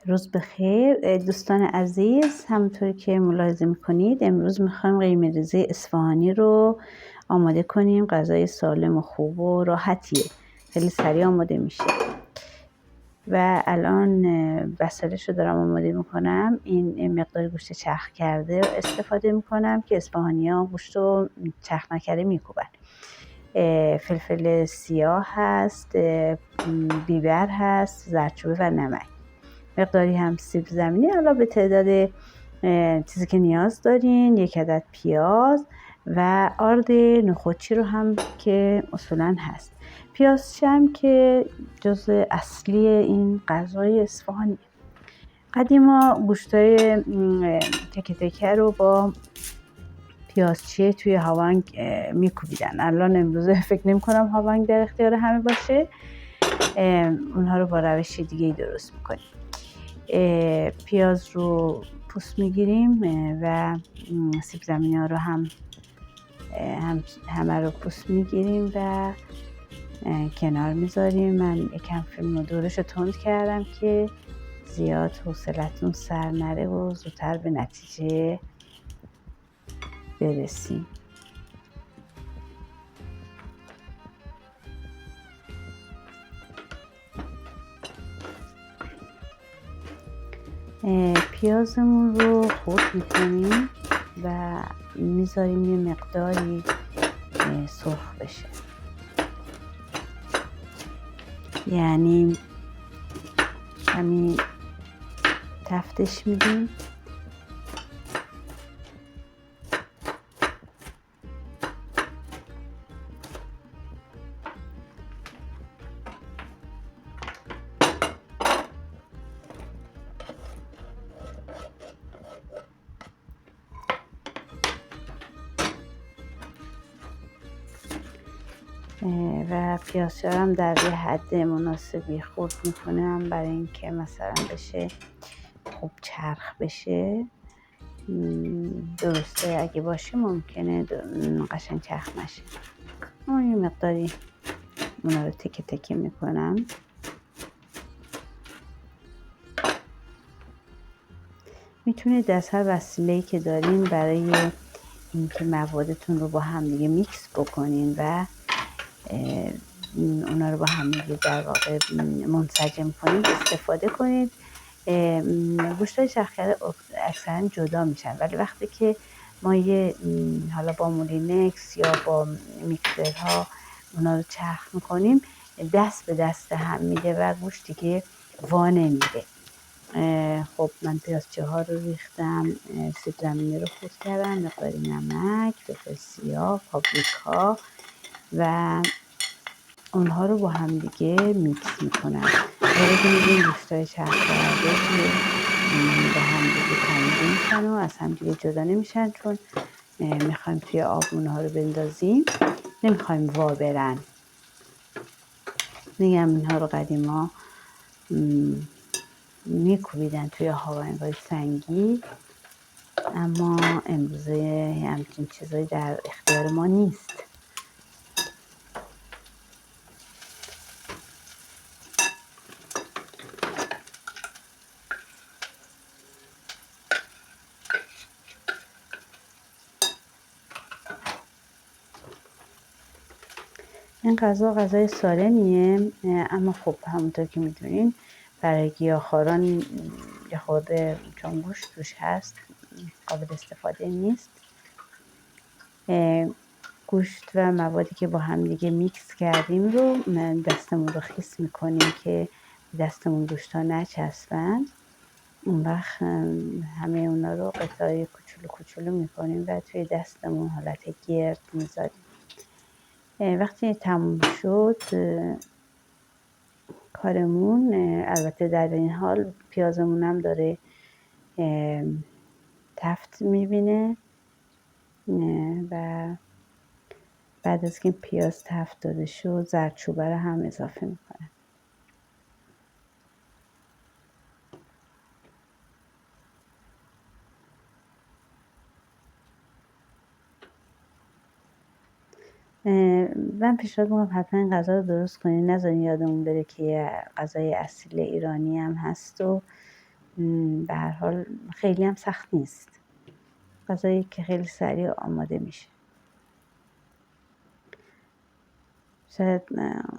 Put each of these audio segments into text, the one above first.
روز بخیر دوستان عزیز، همونطوری که ملاحظه میکنید امروز میخوایم قیمه ریزی اصفهانی رو آماده کنیم. غذای سالم و خوب و راحتیه، خیلی سریع آماده میشه و الان وسایلش رو دارم آماده میکنم. این مقدار گوشت چرخ کرده رو استفاده میکنم که اصفهانی ها گوشت رو چرخ نکرده میکوبن. فلفل سیاه هست، بیبر هست، زردچوبه و نمک. مقداری هم سیب زمینی علاوه به تعداد چیزی که نیاز دارین. 1 عدد پیاز و آرد نخودچی رو هم که اصولا هست. پیاز هم که جزء اصلی این غذای اصفهانی. قدیما گوشتای تکه تکه رو با پیازچی توی هاونگ میکوبیدن. الان امروزه فکر نمی کنم هاونگ در اختیار همه باشه. اونها رو با روش دیگه درست میکنیم. پیاز رو پوست میگیریم و سیب زمینی ها رو هم همه رو پوست میگیریم و کنار میذاریم. من یکم فیلم و دورش رو تند کردم که زیاد حوصلتون سر نره و زودتر به نتیجه برسیم. پیازمون رو خرد میکنیم و میذاریم یه مقداری سرخ بشه، یعنی همین تفتش میدیم. و پیازچرم در یه حد مناسبی خرد میکنم برای اینکه مثلا بشه خوب چرخ بشه. درسته اگه باشه ممکنه قشنگ چرخ نشه. یه مقداری اونا رو تکه تکه میکنم. میتونید از هر وسیله‌ای که دارین برای اینکه موادتون رو با هم دیگه میکس بکنین و اونا رو با هم دیگه در واقع منسجم کنید استفاده کنید. گوشت‌های چرخ کرده اکثرا جدا میشن، ولی وقتی که ما یه حالا با مولینکس یا با میکسرها اونا رو چرخ میکنیم دست به دست هم میده و گوشت دیگه وا نمیده. خب من پیازچه ها رو ریختم، سیب زمینی رو خرد کردم، مقداری نمک، فلفل سیاه، پاپریکا و اونها رو با هم دیگه میکس میکنم. وارد میدیم گوشتای چرخ کرده که با هم دیگه تنیده میشن و از هم دیگه جدا نمیشن، چون میخوایم توی آب اونها رو بندازیم، نمیخوایم وا برن. میگم اینها رو قدیما میکوبیدن توی هاونگ‌های سنگی، اما امروزه همچین چیزایی در اختیار ما نیست. این غذا غذای سالمیه، اما خب همونطور که میدونین برای گیاهخواران یه خورده چون گوشت توش هست قابل استفاده نیست. گوشت و موادی که با هم دیگه میکس کردیم رو دستمون رو خیس میکنیم که دستمون گوشت ها نچسبن. اون وقت همه اونا رو قطعه کوچولو کوچولو میکنیم و توی دستمون حالت گرد میذاریم. وقتی تموم شد کارمون، البته در این حال پیازمون هم داره تفت میبینه و بعد از که پیاز تفت داده شد زردچوبه رو هم اضافه میکنم. من پیشنهاد میکنم حتما این غذا رو درست کنین، نذارین یادمون بره که غذای اصیل ایرانی هم هست و به هر حال خیلی هم سخت نیست، غذایی که خیلی سریع آماده میشه. شاید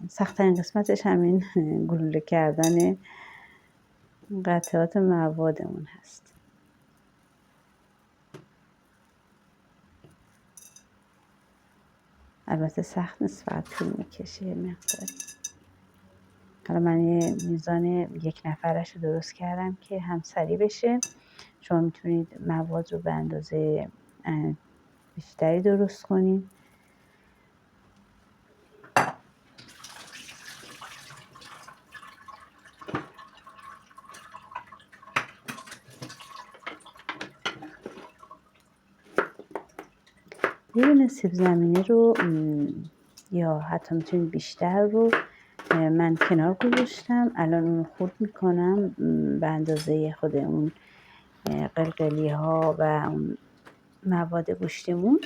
سخت‌ترین قسمتش همین گلوله کردن قطعات موادمون هست. البته سخت نیست، فقط طول میکشه یه مقداری. حالا من یه میزان 1 نفرش رو درست کردم که هم سریع بشه. شما میتونید مواد رو به اندازه بیشتری درست کنید. یه دونه سیب زمینی رو یا حتی میتونید بیشتر رو من کنار گذاشتم. الان اون خورد میکنم به اندازه خود اون قلقلی ها و اون مواد گوشتمون.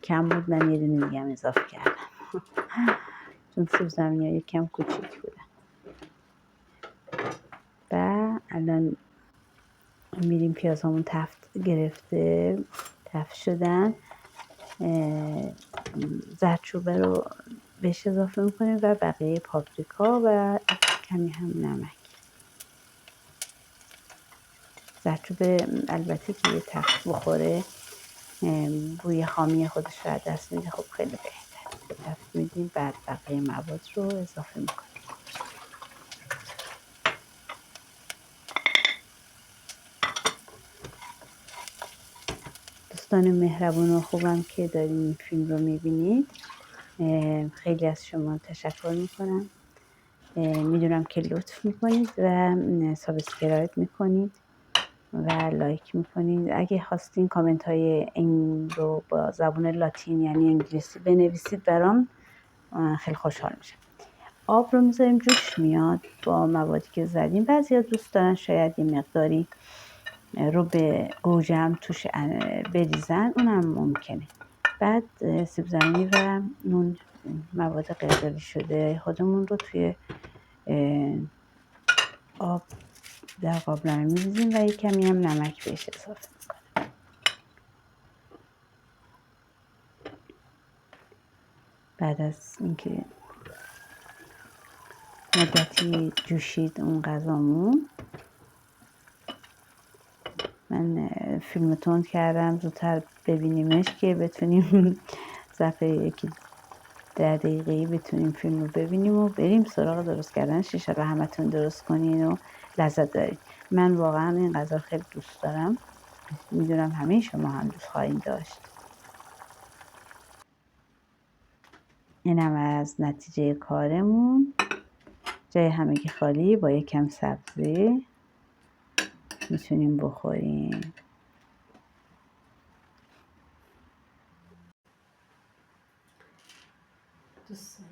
کم بود، من یه دونه دیگه هم اضافه کردم چون سیب زمینی ها یکم کوچیک بودن. و الان میریم پیازامون تفت گرفته، تفت شدن، زردچوبه رو بهش اضافه میکنیم و بقیه پاپریکا و کمی هم نمک. زردچوبه البته توی تفت بخوره بوی خامی خودش رو از دست میده، خب خیلی بهتره. تفت میدیم، بعد بقیه مواد رو اضافه میکنیم. دوستان مهربون و خوبم که دارین این فیلم رو میبینید، خیلی از شما تشکر میکنم. میدونم که لطف میکنید و سابسکرایب میکنید و لایک میکنید. اگه خواستین کامنت های این رو با زبان لاتین یعنی انگلیسی بنویسید برام، خیلی خوشحال میشم. آب رو میذاریم جوش میاد با موادی که زدیم. بعضی ها دوست دارن شاید یه مقداری رو به گوجه هم توش بریزن، اونم ممکنه. بعد سیب زمینی و اون مواد قلقلی شده خودمون رو توی آب در قابلمه میریزیم و یک کمی هم نمک بهش اضافه میکنیم. بعد از اینکه مدتی جوشید اون غذامون، من فیلم تند کردم زودتر ببینیمش که بتونیم ظرف 10 دقیقه‌ای بتونیم فیلم رو ببینیم و بریم سراغ درست کردنش. انشالله همتون درست کنین و لذت دارید. من واقعا این غذا خیلی دوست دارم، میدونم همه شما هم دوست خواهید داشت. اینم از نتیجه کارمون. جای همگی خالی با یکم سبزی میتونیم بخوریم. دوستان